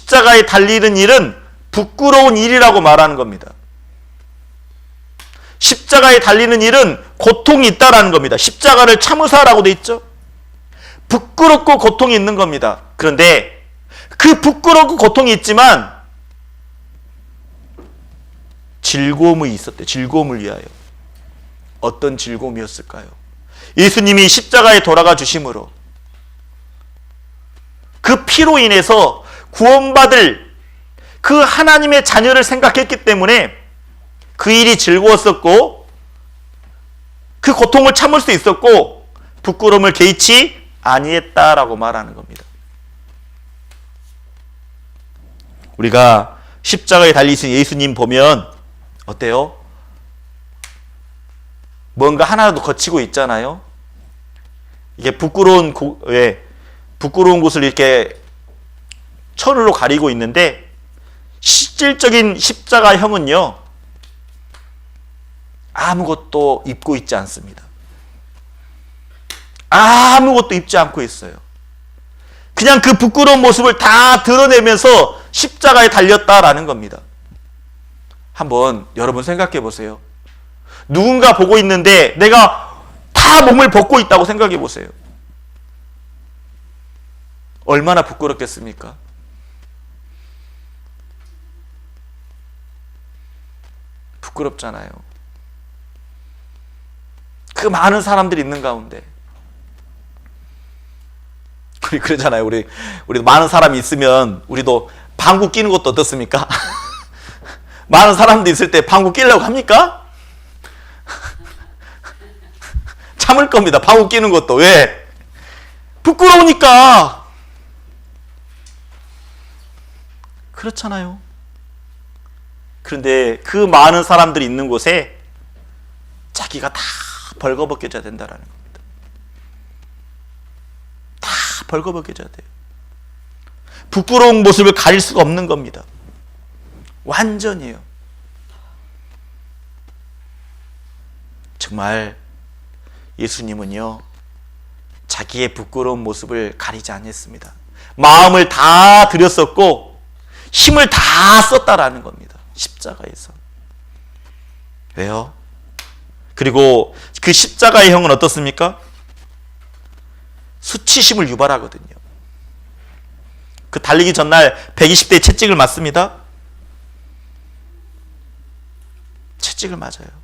십자가에 달리는 일은 부끄러운 일이라고 말하는 겁니다. 십자가에 달리는 일은 고통이 있다라는 겁니다. 십자가를 참으사라고 돼 있죠. 부끄럽고 고통이 있는 겁니다. 그런데 그 부끄럽고 고통이 있지만 즐거움이 있었대. 즐거움을 위하여. 어떤 즐거움이었을까요? 예수님이 십자가에 돌아가 주심으로 그 피로 인해서 구원받을 그 하나님의 자녀를 생각했기 때문에 그 일이 즐거웠었고 그 고통을 참을 수 있었고 부끄러움을 개의치 아니했다라고 말하는 겁니다. 우리가 십자가에 달리신 예수님 보면 어때요? 뭔가 하나라도 거치고 있잖아요. 이게 부끄러운 곳을 이렇게 천으로 가리고 있는데 실질적인 십자가형은요 아무것도 입고 있지 않습니다. 아무것도 입지 않고 있어요. 그냥 그 부끄러운 모습을 다 드러내면서 십자가에 달렸다라는 겁니다. 한번 여러분 생각해 보세요. 누군가 보고 있는데 내가 다 몸을 벗고 있다고 생각해 보세요. 얼마나 부끄럽겠습니까? 부끄럽잖아요. 그 많은 사람들이 있는 가운데 우리 그러잖아요. 우리도 많은 사람이 있으면 우리도 방구 끼는 것도 어떻습니까? 많은 사람들이 있을 때 방구 끼려고 합니까? 참을 겁니다. 방구 끼는 것도. 왜? 부끄러우니까. 그렇잖아요. 그런데 그 많은 사람들이 있는 곳에 자기가 다 벌거벗겨져야 된다는 겁니다. 다 벌거벗겨져야 돼요. 부끄러운 모습을 가릴 수가 없는 겁니다. 완전히요. 정말 예수님은요 자기의 부끄러운 모습을 가리지 않았습니다. 마음을 다 들였었고 힘을 다 썼다라는 겁니다. 십자가에서. 왜요? 그리고 그 십자가의 형은 어떻습니까? 수치심을 유발하거든요. 그 달리기 전날 120대 채찍을 맞습니다. 채찍을 맞아요.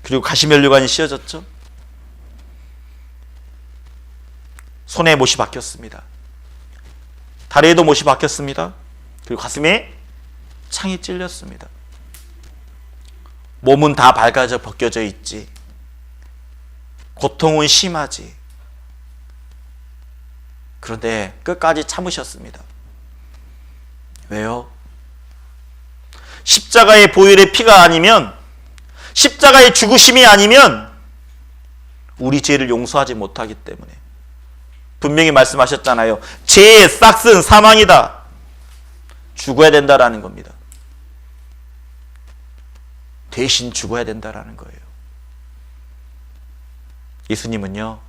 그리고 가시면류관이 씌어졌죠. 손에 못이 박혔습니다. 다리에도 못이 박혔습니다. 그리고 가슴에 창이 찔렸습니다. 몸은 다 밝아져 벗겨져 있지. 고통은 심하지. 그런데 끝까지 참으셨습니다. 왜요? 십자가의 보혈의 피가 아니면, 십자가의 죽으심이 아니면 우리 죄를 용서하지 못하기 때문에. 분명히 말씀하셨잖아요. 죄의 싹은 사망이다. 죽어야 된다라는 겁니다. 대신 죽어야 된다라는 거예요. 예수님은요,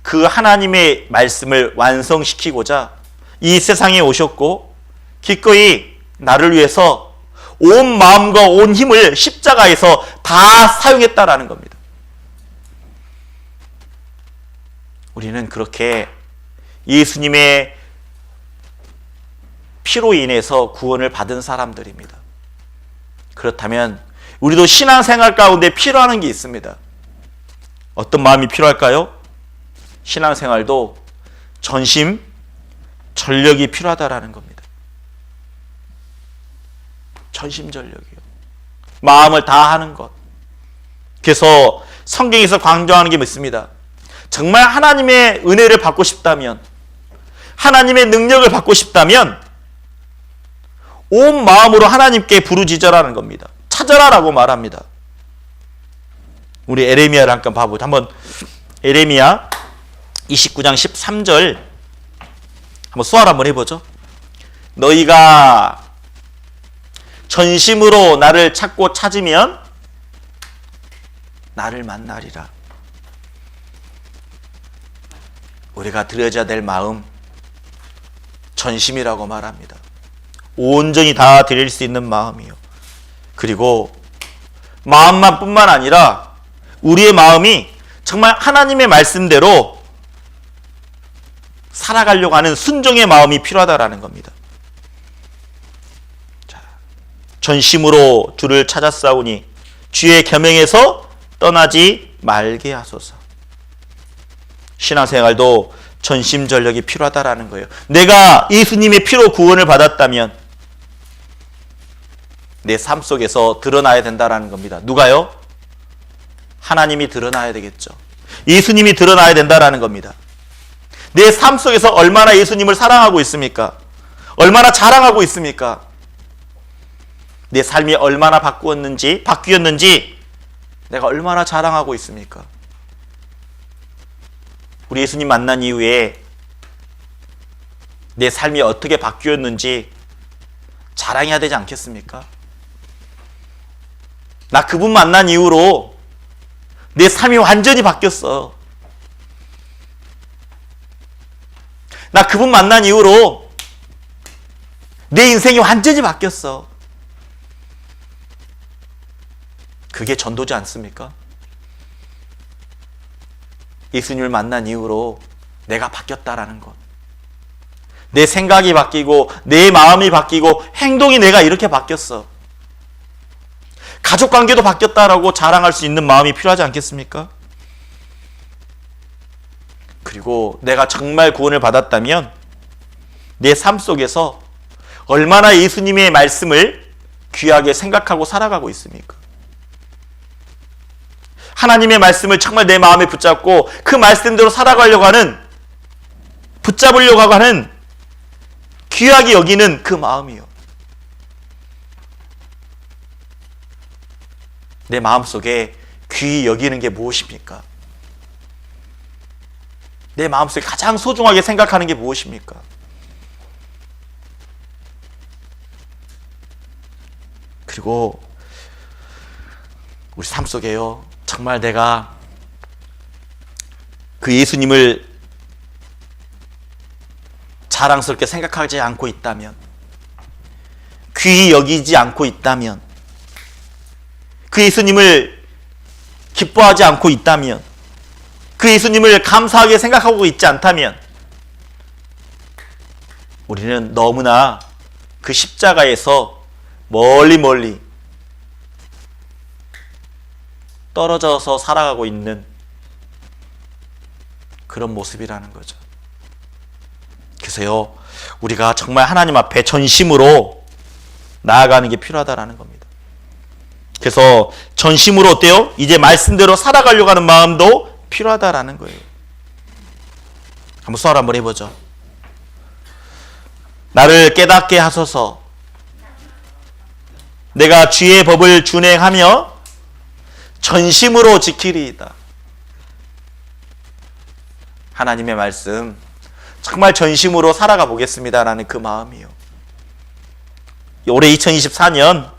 그 하나님의 말씀을 완성시키고자 이 세상에 오셨고 기꺼이 나를 위해서 온 마음과 온 힘을 십자가에서 다 사용했다라는 겁니다. 우리는 그렇게 예수님의 피로 인해서 구원을 받은 사람들입니다. 그렇다면 우리도 신앙생활 가운데 필요한 게 있습니다. 어떤 마음이 필요할까요? 신앙생활도 전심, 전력이 필요하다라는 겁니다. 전심전력이요. 마음을 다하는 것. 그래서 성경에서 강조하는 게 있습니다. 정말 하나님의 은혜를 받고 싶다면, 하나님의 능력을 받고 싶다면 온 마음으로 하나님께 부르짖으라는 겁니다. 찾아라라고 말합니다. 우리 에레미야를 한번 봐보죠. 한번 에레미야 29장 13절 한번 수활 한번 해보죠. 너희가 전심으로 나를 찾고 찾으면 나를 만나리라. 우리가 드려져야 될 마음, 전심이라고 말합니다. 온전히 다 드릴 수 있는 마음이요. 그리고 마음만 뿐만 아니라 우리의 마음이 정말 하나님의 말씀대로 살아가려고 하는 순종의 마음이 필요하다라는 겁니다. 자, 전심으로 주를 찾았사오니 주의 계명에서 떠나지 말게 하소서. 신앙생활도 전심전력이 필요하다라는 거예요. 내가 예수님의 피로 구원을 받았다면 내 삶 속에서 드러나야 된다라는 겁니다. 누가요? 하나님이 드러나야 되겠죠. 예수님이 드러나야 된다라는 겁니다. 내 삶 속에서 얼마나 예수님을 사랑하고 있습니까? 얼마나 자랑하고 있습니까? 내 삶이 얼마나 바뀌었는지 내가 얼마나 자랑하고 있습니까? 우리 예수님 만난 이후에 내 삶이 어떻게 바뀌었는지 자랑해야 되지 않겠습니까? 나 그분 만난 이후로 내 삶이 완전히 바뀌었어. 나 그분 만난 이후로 내 인생이 완전히 바뀌었어. 그게 전도지 않습니까? 예수님을 만난 이후로 내가 바뀌었다라는 것. 내 생각이 바뀌고 내 마음이 바뀌고 행동이 내가 이렇게 바뀌었어. 가족관계도 바뀌었다라고 자랑할 수 있는 마음이 필요하지 않겠습니까? 그리고 내가 정말 구원을 받았다면 내 삶 속에서 얼마나 예수님의 말씀을 귀하게 생각하고 살아가고 있습니까? 하나님의 말씀을 정말 내 마음에 붙잡고 그 말씀대로 살아가려고 하는, 붙잡으려고 하는 귀하게 여기는 그 마음이요. 내 마음속에 귀히 여기는 게 무엇입니까? 내 마음속에 가장 소중하게 생각하는 게 무엇입니까? 그리고 우리 삶 속에요, 정말 내가 그 예수님을 자랑스럽게 생각하지 않고 있다면, 귀히 여기지 않고 있다면, 그 예수님을 기뻐하지 않고 있다면, 그 예수님을 감사하게 생각하고 있지 않다면 우리는 너무나 그 십자가에서 멀리 떨어져서 살아가고 있는 그런 모습이라는 거죠. 그래서요, 우리가 정말 하나님 앞에 전심으로 나아가는 게 필요하다라는 겁니다. 그래서 전심으로 어때요? 이제 말씀대로 살아가려고 하는 마음도 필요하다라는 거예요. 한번 수활 한번 해보죠. 나를 깨닫게 하소서. 내가 주의 법을 준행하며 전심으로 지키리이다. 하나님의 말씀 정말 전심으로 살아가 보겠습니다라는 그 마음이요. 올해 2024년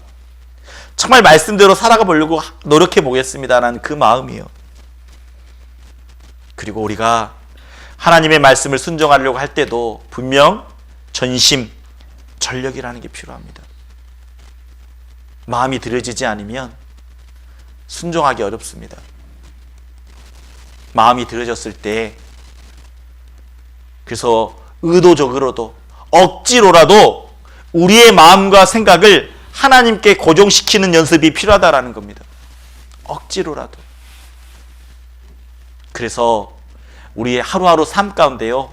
정말 말씀대로 살아가 보려고 노력해 보겠습니다라는 그 마음이요. 그리고 우리가 하나님의 말씀을 순종하려고 할 때도 분명 전심, 전력이라는 게 필요합니다. 마음이 들여지지 않으면 순종하기 어렵습니다. 마음이 들여졌을 때, 그래서 의도적으로도 억지로라도 우리의 마음과 생각을 하나님께 고정시키는 연습이 필요하다라는 겁니다. 억지로라도. 그래서 우리의 하루하루 삶 가운데요,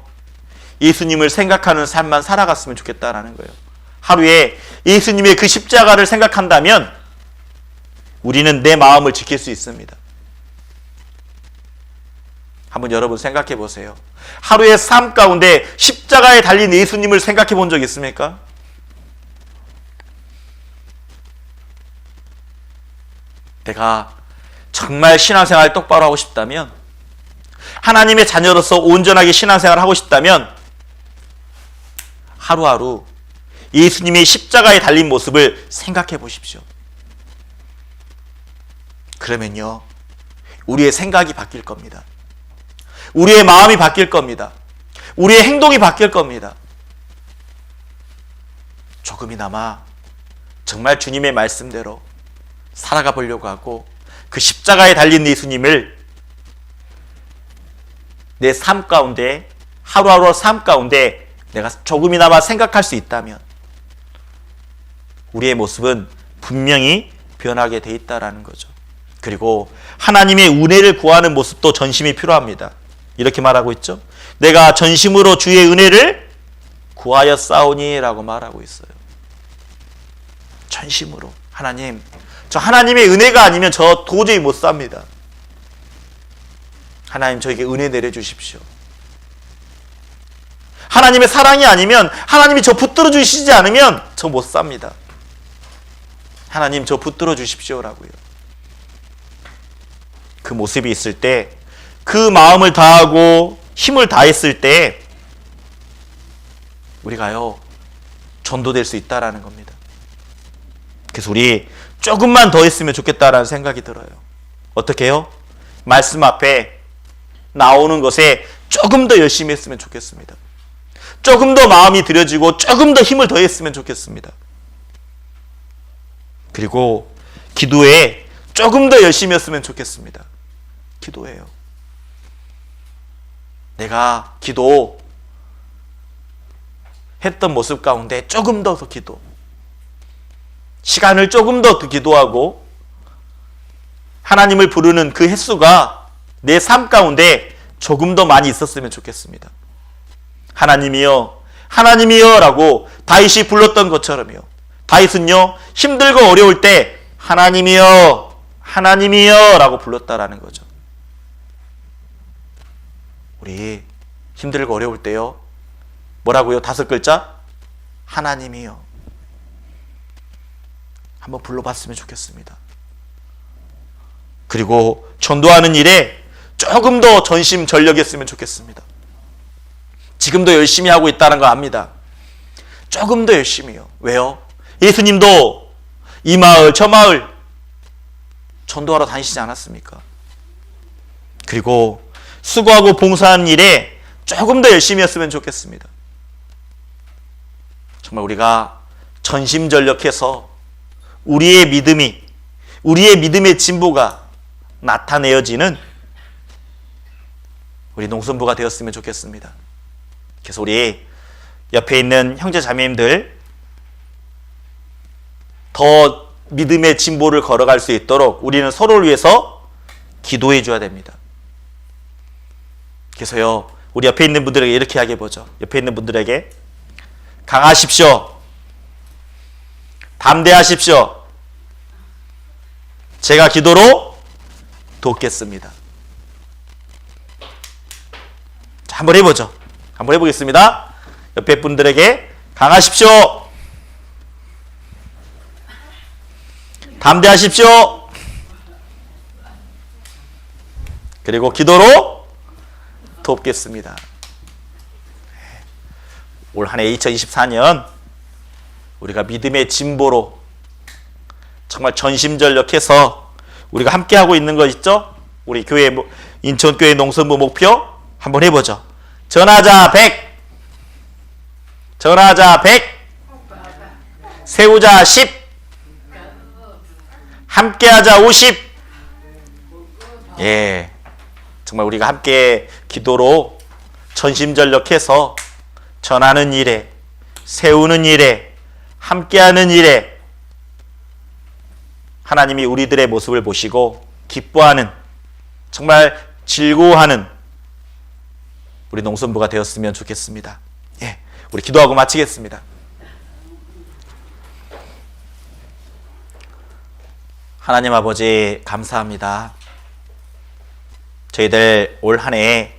예수님을 생각하는 삶만 살아갔으면 좋겠다라는 거예요. 하루에 예수님의 그 십자가를 생각한다면 우리는 내 마음을 지킬 수 있습니다. 한번 여러분 생각해 보세요. 하루의 삶 가운데 십자가에 달린 예수님을 생각해 본 적 있습니까? 내가 정말 신앙생활 똑바로 하고 싶다면, 하나님의 자녀로서 온전하게 신앙생활을 하고 싶다면 하루하루 예수님의 십자가에 달린 모습을 생각해 보십시오. 그러면요, 우리의 생각이 바뀔 겁니다. 우리의 마음이 바뀔 겁니다. 우리의 행동이 바뀔 겁니다. 조금이나마 정말 주님의 말씀대로 살아가 보려고 하고 그 십자가에 달린 예수님을 내 삶 가운데, 하루하루 삶 가운데 내가 조금이나마 생각할 수 있다면 우리의 모습은 분명히 변하게 돼 있다라는 거죠. 그리고 하나님의 은혜를 구하는 모습도 전심이 필요합니다. 이렇게 말하고 있죠. 내가 전심으로 주의 은혜를 구하여 싸우니 라고 말하고 있어요. 전심으로. 하나님, 저 하나님의 은혜가 아니면 저 도저히 못 삽니다. 하나님, 저에게 은혜 내려주십시오. 하나님의 사랑이 아니면, 하나님이 저 붙들어 주시지 않으면 저 못 삽니다. 하나님, 저 붙들어 주십시오라고요. 그 모습이 있을 때, 그 마음을 다하고 힘을 다했을 때 우리가요 전도될 수 있다라는 겁니다. 그래서 우리 조금만 더 했으면 좋겠다라는 생각이 들어요. 어떻게 해요? 말씀 앞에 나오는 것에 조금 더 열심히 했으면 좋겠습니다. 조금 더 마음이 들여지고 조금 더 힘을 더했으면 좋겠습니다. 그리고 기도에 조금 더 열심히 했으면 좋겠습니다. 기도해요. 내가 기도 했던 모습 가운데 조금 더 기도, 시간을 조금 더 기도하고 하나님을 부르는 그 횟수가 내 삶 가운데 조금 더 많이 있었으면 좋겠습니다. 하나님이여, 하나님이여 라고 다윗이 불렀던 것처럼요. 다윗은요 힘들고 어려울 때 하나님이여, 하나님이여 라고 불렀다라는 거죠. 우리 힘들고 어려울 때요 뭐라고요? 5글자? 하나님이요. 한번 불러봤으면 좋겠습니다. 그리고 전도하는 일에 조금 더 전심전력했으면 좋겠습니다. 지금도 열심히 하고 있다는 거 압니다. 조금 더 열심히요. 왜요? 예수님도 이 마을 저 마을 전도하러 다니시지 않았습니까? 그리고 수고하고 봉사하는 일에 조금 더 열심히 했으면 좋겠습니다. 정말 우리가 전심전력해서 우리의 믿음이, 우리의 믿음의 진보가 나타내어지는 우리 농선부가 되었으면 좋겠습니다. 그래서 우리 옆에 있는 형제 자매님들 더 믿음의 진보를 걸어갈 수 있도록 우리는 서로를 위해서 기도해 줘야 됩니다. 그래서요 우리 옆에 있는 분들에게 이렇게 이야기해보죠. 옆에 있는 분들에게 강하십시오. 담대하십시오. 제가 기도로 돕겠습니다. 자, 한번 해보죠. 한번 해보겠습니다. 옆에 분들에게 강하십시오. 담대하십시오. 그리고 기도로 돕겠습니다. 올 한 해 2024년 우리가 믿음의 진보로 정말 전심전력해서 우리가 함께하고 있는 거 있죠? 우리 교회, 인천교회 농선부 목표 한번 해보죠. 전하자 100, 전하자 100, 세우자 10, 함께하자 50. 예, 정말 우리가 함께 기도로 전심전력해서 전하는 일에, 세우는 일에, 함께하는 일에 하나님이 우리들의 모습을 보시고 기뻐하는, 정말 즐거워하는 우리 농선부가 되었으면 좋겠습니다. 예, 우리 기도하고 마치겠습니다. 하나님 아버지 감사합니다. 저희들 올 한 해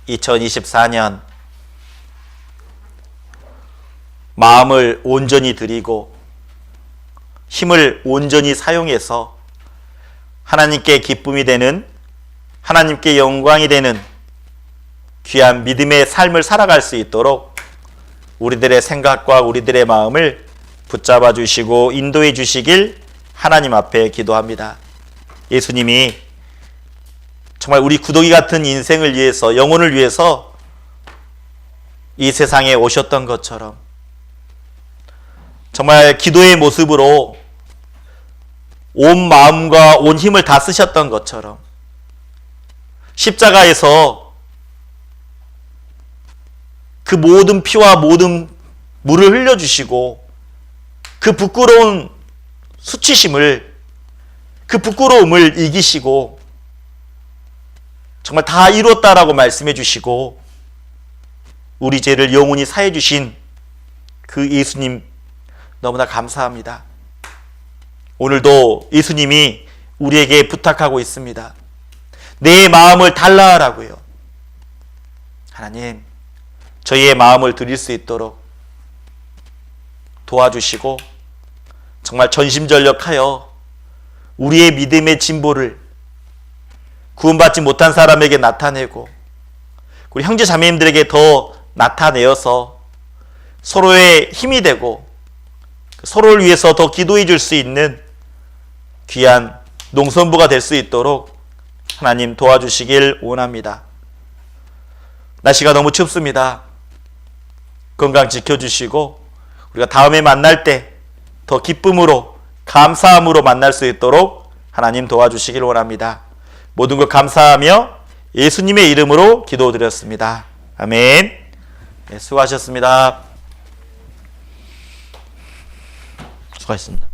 2024년 마음을 온전히 드리고 힘을 온전히 사용해서 하나님께 기쁨이 되는, 하나님께 영광이 되는 귀한 믿음의 삶을 살아갈 수 있도록 우리들의 생각과 우리들의 마음을 붙잡아 주시고 인도해 주시길 하나님 앞에 기도합니다. 예수님이 정말 우리 구더기 같은 인생을 위해서, 영혼을 위해서 이 세상에 오셨던 것처럼 정말 기도의 모습으로 온 마음과 온 힘을 다 쓰셨던 것처럼 십자가에서 그 모든 피와 모든 물을 흘려주시고 그 부끄러운 수치심을, 그 부끄러움을 이기시고 정말 다 이뤘다라고 말씀해 주시고 우리 죄를 영원히 사해 주신 그 예수님 너무나 감사합니다. 오늘도 예수님이 우리에게 부탁하고 있습니다. 내 마음을 달라하라고요. 하나님, 저희의 마음을 드릴 수 있도록 도와주시고 정말 전심전력하여 우리의 믿음의 진보를 구원받지 못한 사람에게 나타내고 우리 형제 자매님들에게 더 나타내어서 서로의 힘이 되고 서로를 위해서 더 기도해 줄 수 있는 귀한 농선부가 될 수 있도록 하나님 도와주시길 원합니다. 날씨가 너무 춥습니다. 건강 지켜주시고 우리가 다음에 만날 때 더 기쁨으로 감사함으로 만날 수 있도록 하나님 도와주시길 원합니다. 모든 것 감사하며 예수님의 이름으로 기도드렸습니다. 아멘. 네, 수고하셨습니다. 수고하셨습니다.